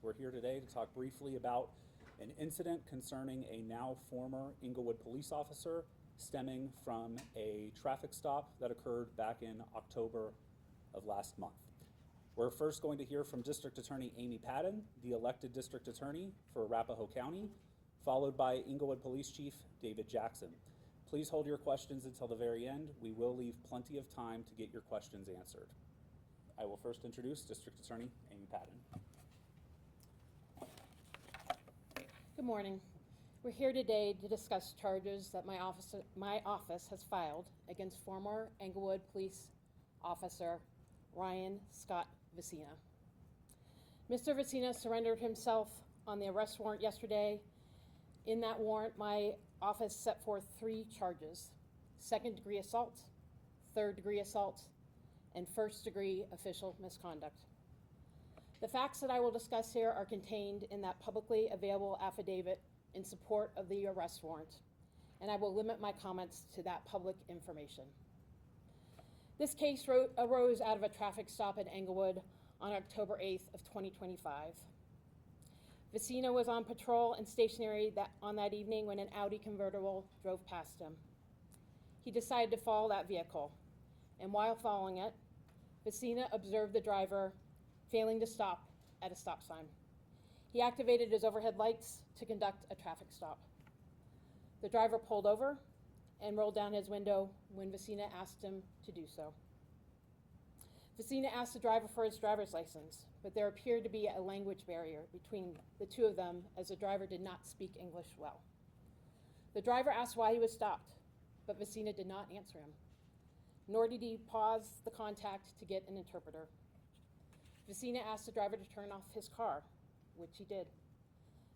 We're here today to talk briefly about an incident concerning a now former Englewood police officer stemming from a traffic stop that occurred back in October of last month. We're first going to hear from District Attorney Amy Padden, the elected District Attorney for Arapahoe County, followed by Englewood Police Chief David Jackson. Please hold your questions until the very end. We will leave plenty of time to get your questions answered. I will first introduce District Attorney Amy Padden. Good morning. We're here today to discuss charges that my office has filed against former Englewood Police Officer Ryan Scott Vicina. Mr. Vicina surrendered himself on the arrest warrant yesterday. In that warrant, my office set forth 3 charges: second-degree assault, third-degree assault, and first-degree official misconduct. The facts that I will discuss here are contained in that publicly available affidavit in support of the arrest warrant, and I will limit my comments to that public information. This case arose out of a traffic stop in Englewood on October 8th of 2025. Vicina was on patrol and stationary on that evening when an Audi convertible drove past him. He decided to follow that vehicle, and while following it, Vicina observed the driver failing to stop at a stop sign. He activated his overhead lights to conduct a traffic stop. The driver pulled over and rolled down his window when Vicina asked him to do so. Vicina asked the driver for his driver's license, but there appeared to be a language barrier between the two of them as the driver did not speak English well. The driver asked why he was stopped, but Vicina did not answer him, nor did he pause the contact to get an interpreter. Vicina asked the driver to turn off his car, which he did.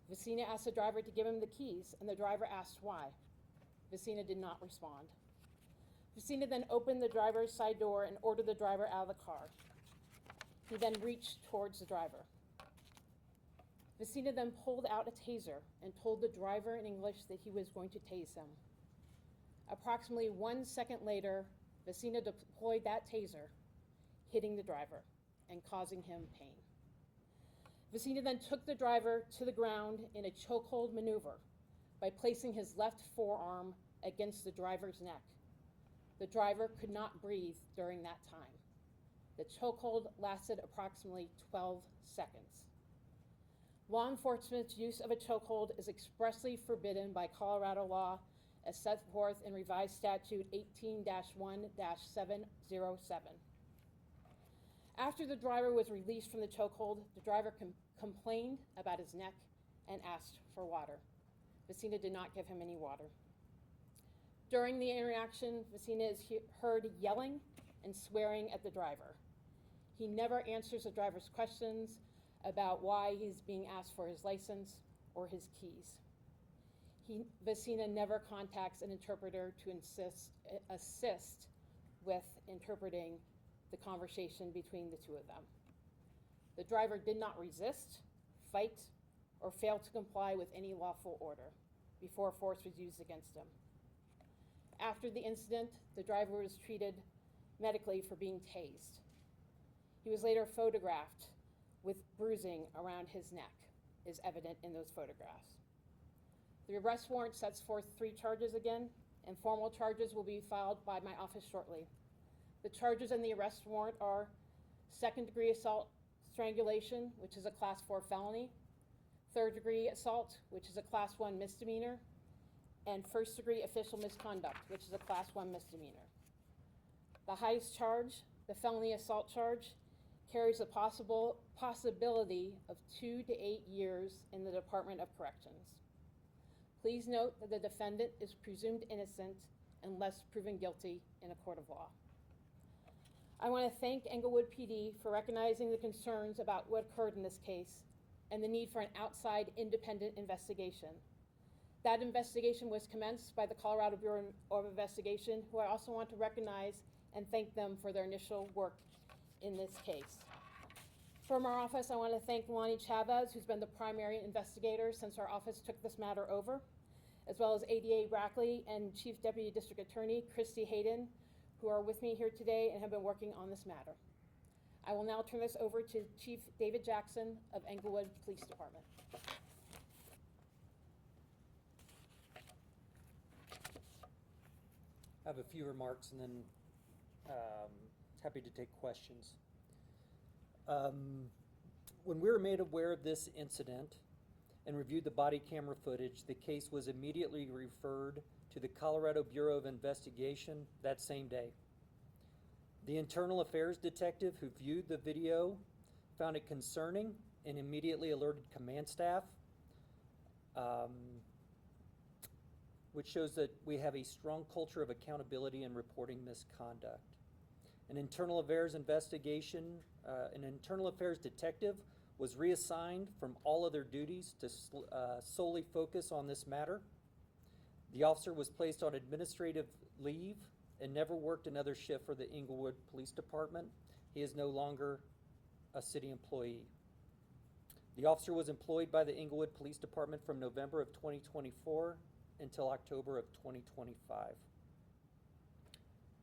Vicina asked the driver to give him the keys, and the driver asked why. Vicina did not respond. Vicina then opened the driver's side door and ordered the driver out of the car. He then reached towards the driver. Vicina then pulled out a taser and told the driver in English that he was going to tase him. Approximately 1 second later, Vicina deployed that taser, hitting the driver and causing him pain. Vicina then took the driver to the ground in a chokehold maneuver by placing his left forearm against the driver's neck. The driver could not breathe during that time. The chokehold lasted approximately 12 seconds. Law enforcement's use of a chokehold is expressly forbidden by Colorado law as set forth in revised statute 18-1-707. After the driver was released from the chokehold, the driver complained about his neck and asked for water. Vicina did not give him any water. During the interaction, Vicina is heard yelling and swearing at the driver. He never answers the driver's questions about why he's being asked for his license or his keys. Vicina never contacts an interpreter to assist with interpreting the conversation between the two of them. The driver did not resist, fight, or fail to comply with any lawful order before force was used against him. After the incident, the driver was treated medically for being tased. He was later photographed with bruising around his neck, is evident in those photographs. The arrest warrant sets forth 3 charges again, and formal charges will be filed by my office shortly. The charges in the arrest warrant are second-degree assault strangulation, which is a Class 4 felony, third-degree assault, which is a Class 1 misdemeanor, and first-degree official misconduct, which is a Class 1 misdemeanor. The highest charge, the felony assault charge, carries the possibility of 2 to 8 years in the Department of Corrections. Please note that the defendant is presumed innocent unless proven guilty in a court of law. I want to thank Englewood PD for recognizing the concerns about what occurred in this case and the need for an outside independent investigation. That investigation was commenced by the Colorado Bureau of Investigation, who I also want to recognize and thank them for their initial work in this case. From our office, I want to thank Lonnie Chavez, who's been the primary investigator since our office took this matter over, as well as ADA Brackley and Chief Deputy District Attorney Christy Hayden, who are with me here today and have been working on this matter. I will now turn this over to Chief David Jackson of Englewood Police Department. I have a few remarks and then happy to take questions. When we were made aware of this incident and reviewed the body camera footage, the case was immediately referred to the Colorado Bureau of Investigation that same day. The internal affairs detective who viewed the video found it concerning and immediately alerted command staff, which shows that we have a strong culture of accountability in reporting misconduct. An internal affairs detective was reassigned from all other duties to solely focus on this matter. The officer was placed on administrative leave and never worked another shift for the Englewood Police Department. He is no longer a city employee. The officer was employed by the Englewood Police Department from November of 2024 until October of 2025.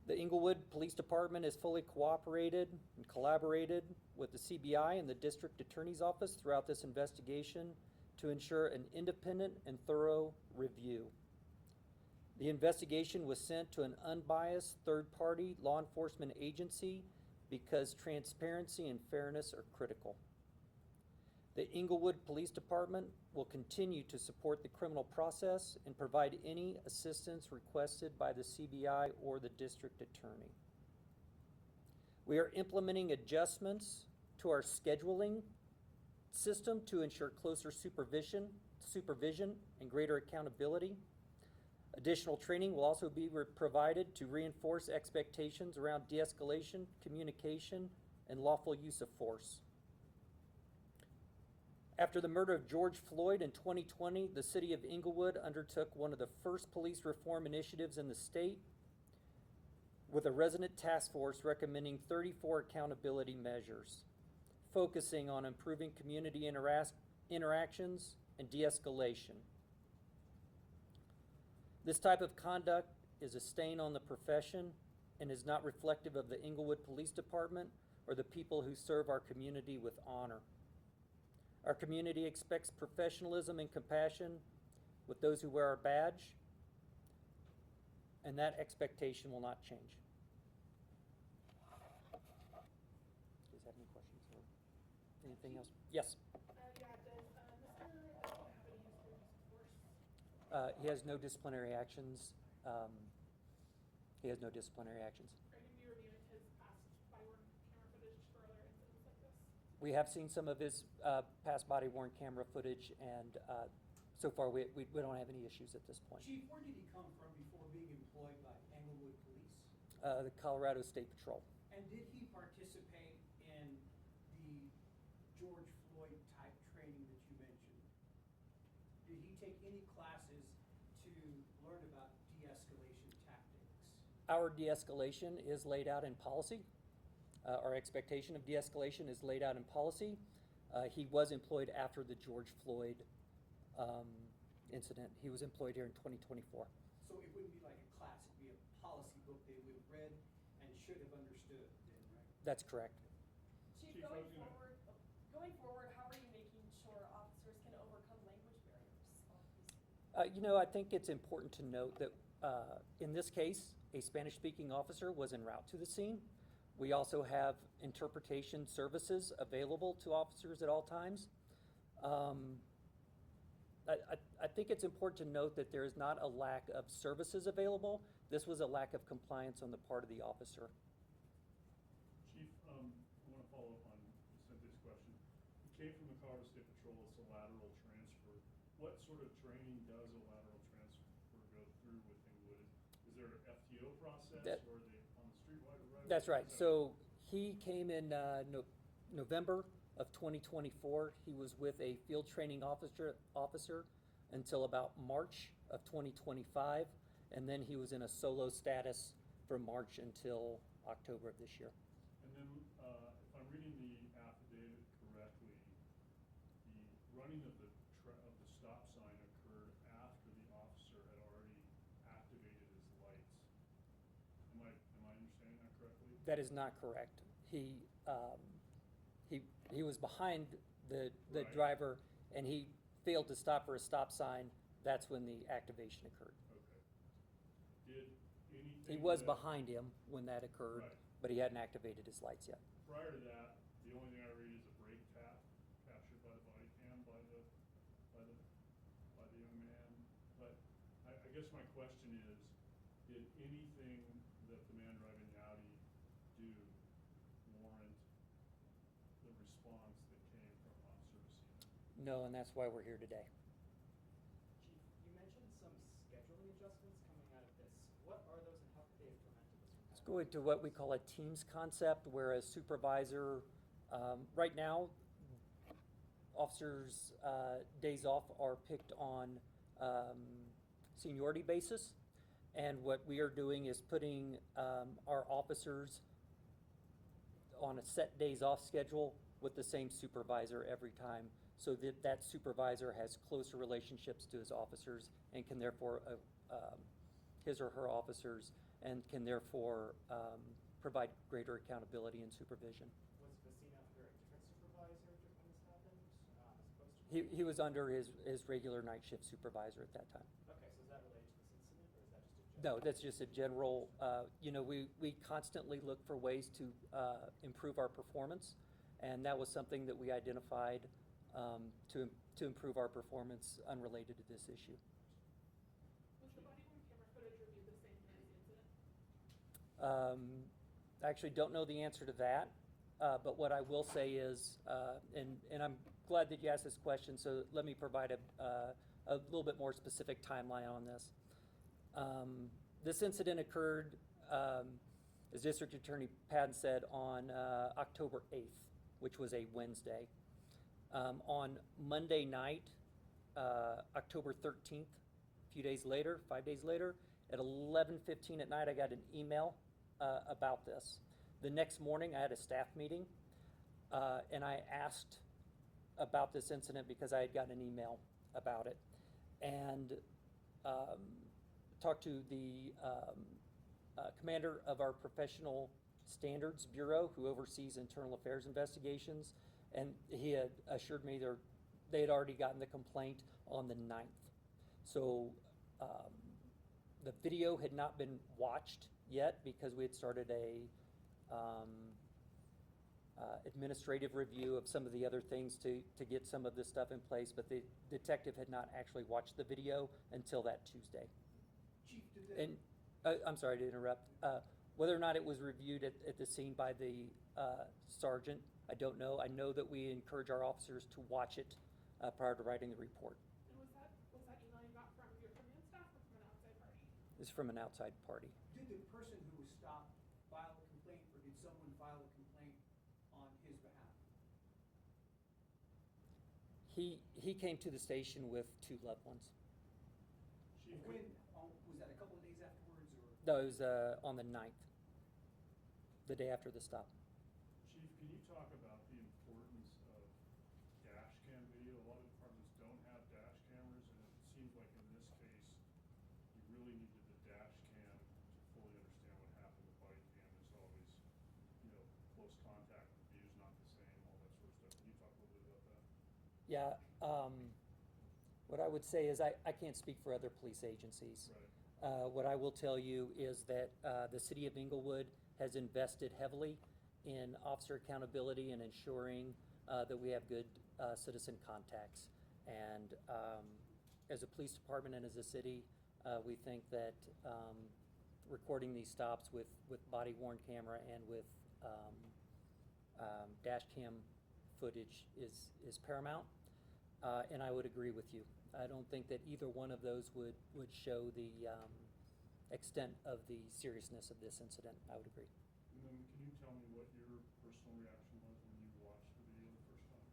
The Englewood Police Department has fully cooperated and collaborated with the CBI and the District Attorney's Office throughout this investigation to ensure an independent and thorough review. The investigation was sent to an unbiased third-party law enforcement agency because transparency and fairness are critical. The Englewood Police Department will continue to support the criminal process and provide any assistance requested by the CBI or the district attorney. We are implementing adjustments to our scheduling system to ensure closer supervision and greater accountability. Additional training will also be provided to reinforce expectations around de-escalation, communication, and lawful use of force. After the murder of George Floyd in 2020, the city of Englewood undertook one of the first police reform initiatives in the state with a resident task force recommending 34 accountability measures, focusing on improving community interactions and de-escalation. This type of conduct is a stain on the profession and is not reflective of the Englewood Police Department or the people who serve our community with honor. Our community expects professionalism and compassion with those who wear our badge, and that expectation will not change. Do you guys have any questions or anything else? Yes? He has no disciplinary actions. He has no disciplinary actions. Are you going to be reviewing his past body-worn camera footage for other incidents like this? We have seen some of his past body-worn camera footage, and so far we don't have any issues at this point. Chief, where did he come from before being employed by Englewood Police? The Colorado State Patrol. And did he participate in the George Floyd type training that you mentioned? Did he take any classes to learn about de-escalation tactics? Our de-escalation is laid out in policy. Our expectation of de-escalation is laid out in policy. He was employed after the George Floyd incident. He was employed here in 2024. So it wouldn't be like a class, it'd be a policy book they would have read and should have understood then, right? That's correct. Chief, going forward, how are you making sure officers can overcome language barriers? I think it's important to note that in this case, a Spanish-speaking officer was en route to the scene. We also have interpretation services available to officers at all times. I think it's important to note that there is not a lack of services available. This was a lack of compliance on the part of the officer. Chief, I want to follow up on Cynthia's question. You came from the Colorado State Patrol, it's a lateral transfer. What sort of training does a lateral transfer go through with Englewood? Is there an FTO process, or are they on the streetwide right? That's right. So he came in November of 2024. He was with a field training officer until about March of 2025, and then he was in a solo status from March until October of this year. And then, if I'm reading the affidavit correctly, the running of the stop sign occurred after the officer had already activated his lights. Am I understanding that correctly? That is not correct. He he was behind the Right. driver, and he failed to stop for a stop sign. That's when the activation occurred. Okay. Did anything? He was that- behind him when that occurred, Right. but he hadn't activated his lights yet. Prior to that, the only thing I read is a brake tap captured by the body cam by the young man. But I guess my question is, did anything that the man driving the Audi do warrant the response that came from Officer Messina? No, and that's why we're here today. Chief, you mentioned some scheduling adjustments coming out of this. What are those and how could they have prevented this from Let's happening? go into what we call a teams concept, where a supervisor, right now, officers' days off are picked on seniority basis. And what we are doing is putting our officers on a set days off schedule with the same supervisor every time, so that that supervisor has closer relationships to his officers and can therefore, his or her officers, and can therefore provide greater accountability and supervision. Was Vecina under a different supervisor when this happened, as opposed to? He was under his regular night shift supervisor at that time. Okay, so is that related to this incident or is that just a general? No, that's just a general, we constantly look for ways to improve our performance, and that was something that we identified to improve our performance unrelated to this issue. Was the body worn camera footage reviewed the same day as the incident? I actually don't know the answer to that, but what I will say is, and I'm glad that you asked this question, so let me provide a little bit more specific timeline on this. This incident occurred, as District Attorney Patton said, on October 8th, which was a Wednesday. On Monday night, October 13th, a few days later, 5 days later, at 11:15 at night, I got an email about this. The next morning, I had a staff meeting, and I asked about this incident because I had gotten an email about it. And talked to the commander of our Professional Standards Bureau, who oversees internal affairs investigations, and he had assured me they had already gotten the complaint on the 9th. So the video had not been watched yet because we had started a administrative review of some of the other things to get some of this stuff in place, but the detective had not actually watched the video until that Tuesday. Chief, did the, And, I'm sorry to interrupt, whether or not it was reviewed at the scene by the sergeant, I don't know. I know that we encourage our officers to watch it prior to writing the report. And was that email you got from your command staff or from an outside party? It's from an outside party. did the person who was stopped file a complaint, or did someone file a complaint on his behalf? He came to the station with 2 loved ones. Chief, When, was that a couple of days afterwards, or? No, it was on the 9th, the day after the stop. Chief, can you talk about the importance of dash cam video? A lot of departments don't have dash cameras, and it seems like in this case, you really needed the dash cam to fully understand what happened. The body cam is always, close contact with views not the same, all that sort of stuff. Can you talk a little bit about that? Yeah, what I would say is I can't speak for other police agencies. Right. What I will tell you is that the city of Englewood has invested heavily in officer accountability and ensuring that we have good citizen contacts. And as a police department and as a city, we think that recording these stops with body worn camera and with dash cam footage is paramount. And I would agree with you. I don't think that either one of those would show the extent of the seriousness of this incident. I would agree. And then can you tell me what your personal reaction was when you watched the video the first time?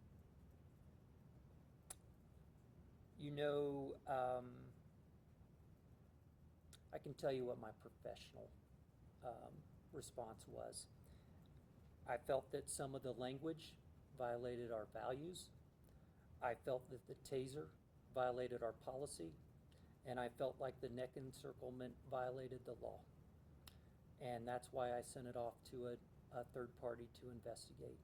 I can tell you what my professional response was. I felt that some of the language violated our values. I felt that the taser violated our policy, and I felt like the neck encirclement violated the law. And that's why I sent it off to a third party to investigate.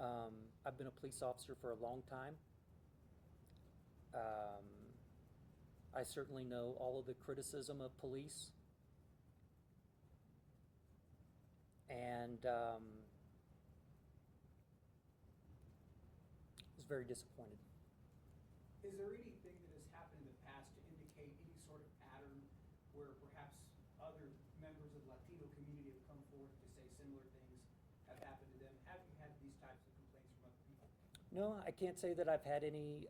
I've been a police officer for a long time. I certainly know all of the criticism of police. And was very disappointed. Is there anything that has happened in the past to indicate any sort of pattern where perhaps other members of the Latino community have come forward to say similar things have happened to them? Have you had these types of complaints from other people? No, I can't say that I've had any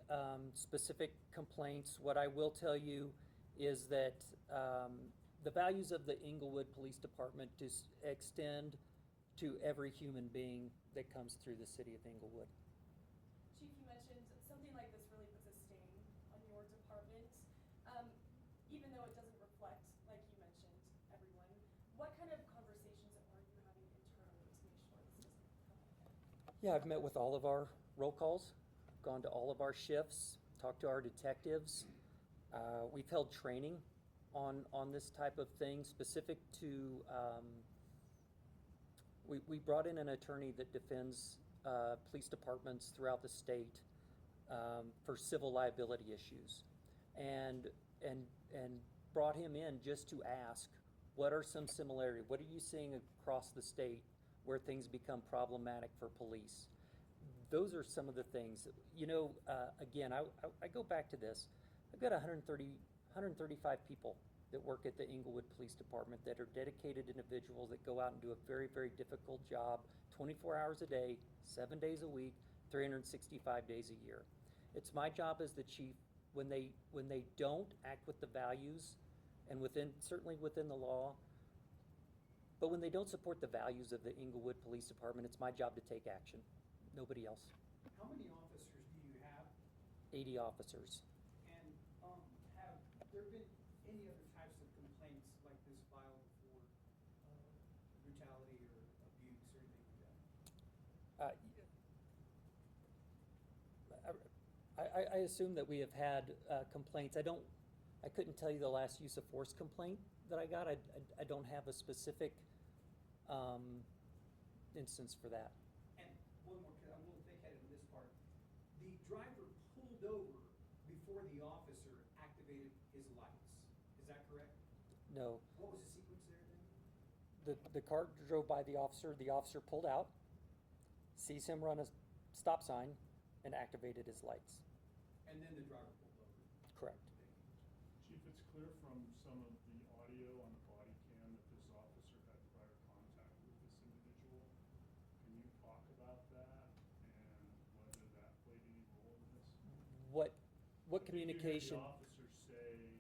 specific complaints. What I will tell you is that the values of the Englewood Police Department just extend to every human being that comes through the city of Englewood. Chief, you mentioned something like this really puts a stain on your department. Even though it doesn't reflect, like you mentioned, everyone, what kind of conversations are you having internally to make sure this doesn't come up again? Yeah, I've met with all of our roll calls, gone to all of our shifts, talked to our detectives. We've held training on this type of thing specific to, we brought in an attorney that defends police departments throughout the state for civil liability issues. And brought him in just to ask, what are some similarities? What are you seeing across the state where things become problematic for police? Those are some of the things. Again, I go back to this. I've got 135 people that work at the Englewood Police Department that are dedicated individuals that go out and do a very, very difficult job, 24 hours a day, 7 days a week, 365 days a year. It's my job as the chief, when they don't act with the values and certainly within the law, but when they don't support the values of the Englewood Police Department, it's my job to take action. Nobody else. How many officers do you have? 80 officers. And have there been any other types of complaints like this filed for brutality or abuse or anything like that? I assume that we have had complaints. I couldn't tell you the last use of force complaint that I got. I don't have a specific instance for that. And one more, because I'm a little thick-headed in this part. The driver pulled over before the officer activated his lights. Is that correct? No. What was the sequence there then? The car drove by the officer pulled out, sees him run a stop sign, and activated his lights. And then the driver pulled over. Correct. Chief, it's clear from some of the audio on the body cam that this officer had prior contact with this individual. Can you talk about that and whether that played any role in this? What I think communication? You had the officer say,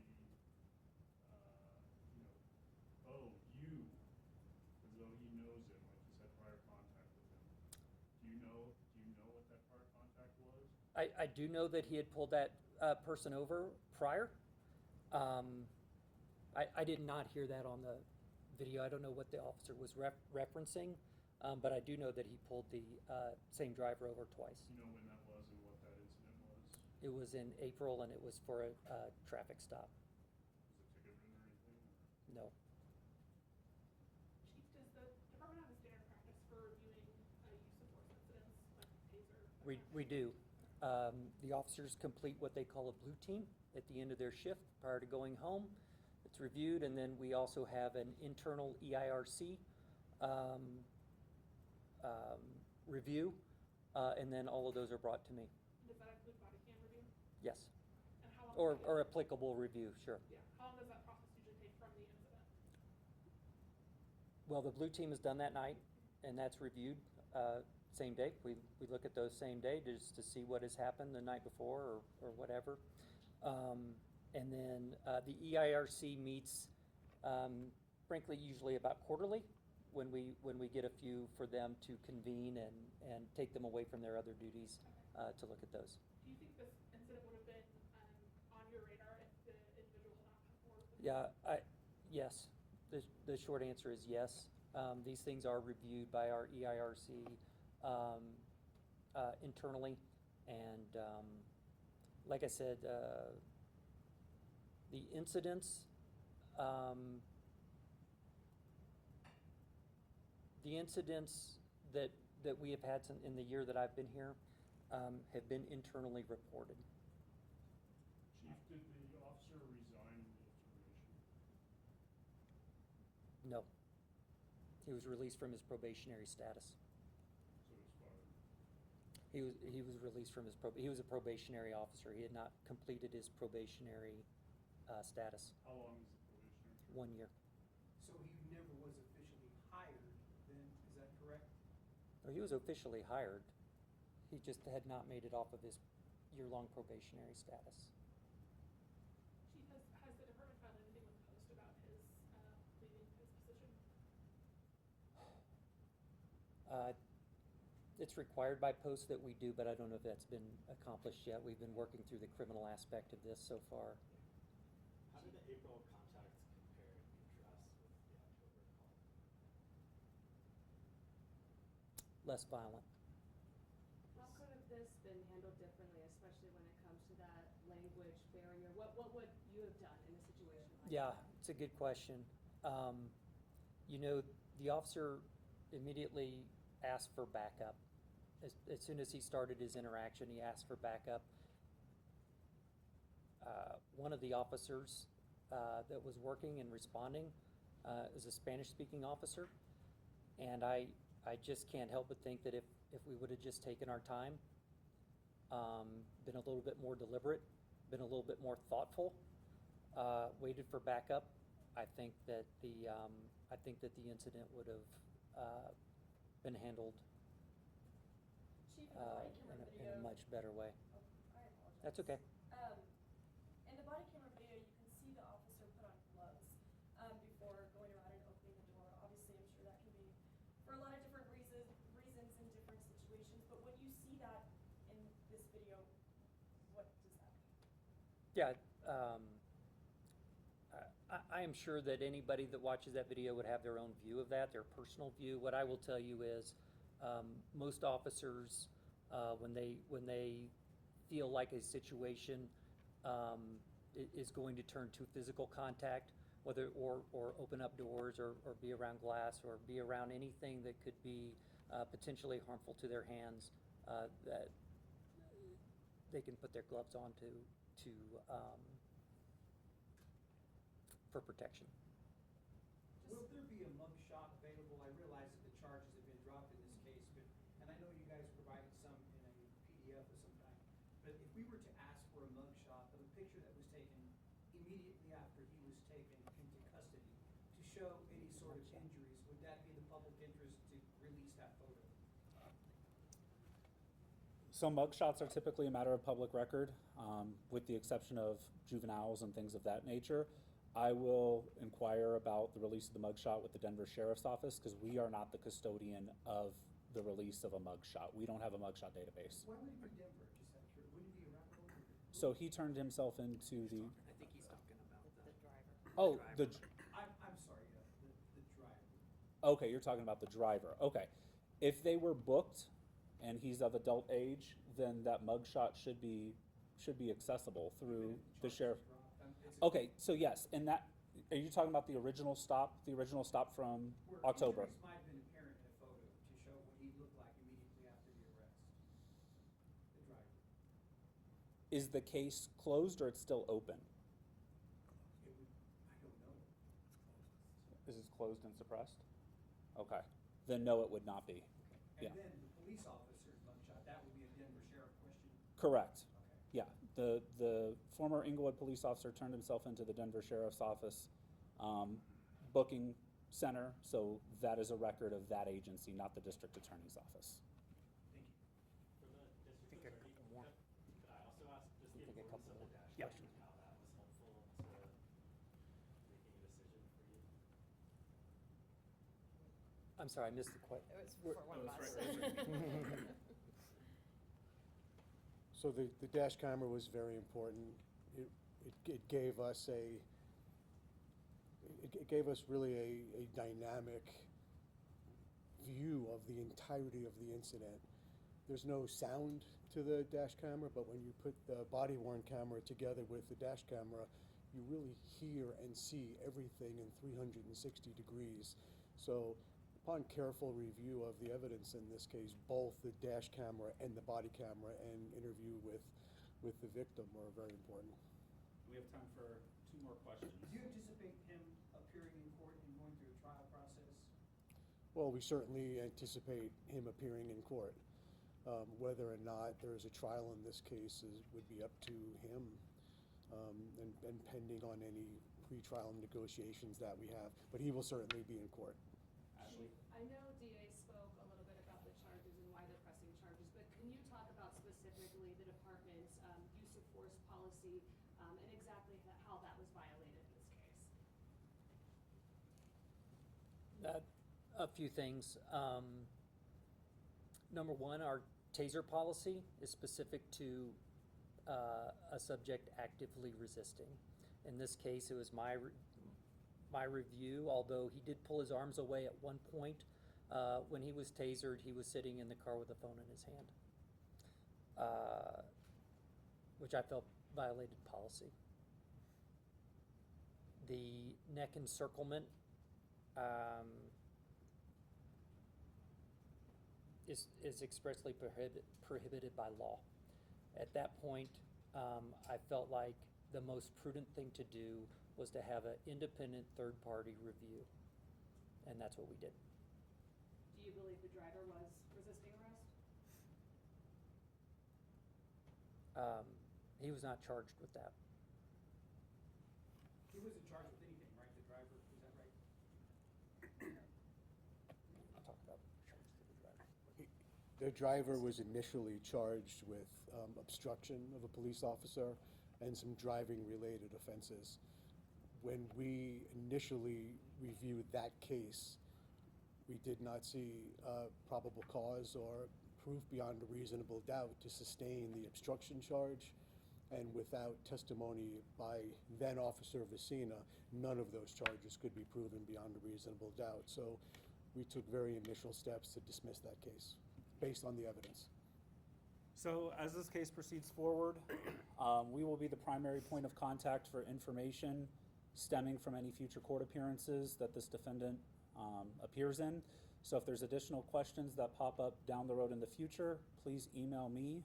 oh, you, as though he knows him, like he's had prior contact with him. Do you know what that prior contact was? I do know that he had pulled that person over prior. I did not hear that on the video. I don't know what the officer was referencing, but I do know that he pulled the same driver over twice. Do you know when that was and what that incident was? It was in April, and it was for a traffic stop. Was the ticket written or anything? No. Chief, does the department have a standard practice for reviewing use of force incidents, like taser? We do. The officers complete what they call a blue team at the end of their shift prior to going home. It's reviewed, and then we also have an internal EIRC review, and then all of those are brought to me. Does that include body cam review? Yes. And how long? Or applicable review, sure. Yeah. How long does that process usually take from the incident? Well, the blue team is done that night, and that's reviewed same day. We look at those same day just to see what has happened the night before or whatever. And then the EIRC meets, frankly, usually about quarterly when we get a few for them to convene and take them away from their other duties to look at those. Do you think this incident would have been on your radar if the individual had not come forward with Yeah, yes. The short answer is yes. These things are reviewed by our EIRC internally, and like I said, the incidents that that we have had in the year that I've been here have been internally reported. Chief, did the officer resign in the termination? No. He was released from his probationary status. So it's fired. He was released from his he was a probationary officer. He had not completed his probationary status. How long is the probationary term? 1 year. So he never was officially hired then, is that correct? No, he was officially hired. He just had not made it off of his year-long probationary status. Chief, has the department filed anything with Post about his leaving his position? It's required by post that we do, but I don't know if that's been accomplished yet. We've been working through the criminal aspect of this so far. How did the April contacts compare and contrast with the October call? Less violent. How could have this been handled differently, especially when it comes to that language barrier? What would you have done in a situation like Yeah, that? it's a good question. You know, the officer immediately asked for backup. As soon as he started his interaction, he asked for backup. One of the officers that was working and responding is a Spanish-speaking officer, and I just can't help but think that if we would have just taken our time, been a little bit more deliberate, been a little bit more thoughtful, waited for backup, I think that the incident would have been handled Chief, in the body camera in video. a much better way. Oh, I apologize. That's okay. In the body camera video, you can see the officer put on gloves before going around and opening the door. Obviously, I'm sure that can be for a lot of different reasons in different situations. But when you see that in this video, what does that mean? Yeah, I am sure that anybody that watches that video would have their own view of that, their personal view. What I will tell you is, most officers, when they feel like a situation is going to turn to physical contact, whether or open up doors or be around glass or be around anything that could be potentially harmful to their hands, that they can put their gloves on for protection. Will there be a mug shot available? I realize that the charges have been dropped in this case, but, and I know you guys provided some in a PDF of some kind, but if we were to ask for a mug shot of a picture that was taken immediately after he was taken into custody to show any sort of injuries, would that be in the public interest to release that photo? So mugshots are typically a matter of public record, with the exception of juveniles and things of that nature. I will inquire about the release of the mugshot with the Denver Sheriff's Office, because we are not the custodian of the release of a mugshot. We don't have a mugshot database. Why would it be Denver? Just out of curiosity, wouldn't it be around the world? So he turned himself into the, I think he's talking about The driver. oh, the, I'm sorry, the driver. okay, you're talking about the driver. Okay. If they were booked and he's of adult age, then that mugshot should be accessible through the sheriff. Okay, so yes, and that, are you talking about the original stop from October? Injuries might have been apparent in a photo to show what he looked like immediately after the arrest. The driver. Is the case closed or it's still open? It would, I don't know. Is it closed and suppressed? Okay, then no, it would not be. Yeah, And then the police officer's mugshot, that would be a Denver sheriff question? correct. Okay. Yeah, the former Englewood police officer turned himself into the Denver Sheriff's Office booking center, so that is a record of that agency, not the district attorney's office. Thank you. For the district think a attorney, couple more. could I also ask just the I think a importance couple of the more. dash Yep. cam and how that was helpful to making a decision for you? I'm sorry, I missed the question. It was for one of us. So the dash camera was very important. It gave us it gave us really a dynamic view of the entirety of the incident. There's no sound to the dash camera, but when you put the body-worn camera together with the dash camera, you really hear and see everything in 360 degrees. So Upon careful review of the evidence in this case, both the dash camera and the body camera and interview with the victim were very important. We have time for 2 more questions. Do you anticipate him appearing in court and going through the trial process? Well, we certainly anticipate him appearing in court. Whether or not there is a trial in this case would be up to him, and pending on any pretrial negotiations that we have. But he will certainly be in court. Ashley? I know DA spoke a little bit about the charges and why they're pressing charges, but can you talk about specifically the department's use of force policy and exactly how that was violated in this case? A few things. Number one, our taser policy is specific to a subject actively resisting. In this case, it was my review, although he did pull his arms away at one point. When he was tasered, he was sitting in the car with a phone in his hand, which I felt violated policy. The neck encirclement is expressly prohibited by law. At that point, I felt like the most prudent thing to do was to have an independent third-party review, and that's what we did. Do you believe the driver was resisting arrest? He was not charged with that. He wasn't charged with anything, right, the driver, is that right? I'll talk about charges to the driver. The driver was initially charged with obstruction of a police officer and some driving-related offenses. When we initially reviewed that case, we did not see probable cause or proof beyond a reasonable doubt to sustain the obstruction charge. And without testimony by then Officer Vicina, none of those charges could be proven beyond a reasonable doubt. So we took very initial steps to dismiss that case based on the evidence. So as this case proceeds forward, we will be the primary point of contact for information stemming from any future court appearances that this defendant appears in. So if there's additional questions that pop up down the road in the future, please email me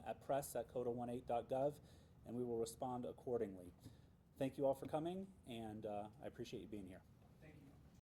at press@cota18.gov, and we will respond accordingly. Thank you all for coming, and I appreciate you being here.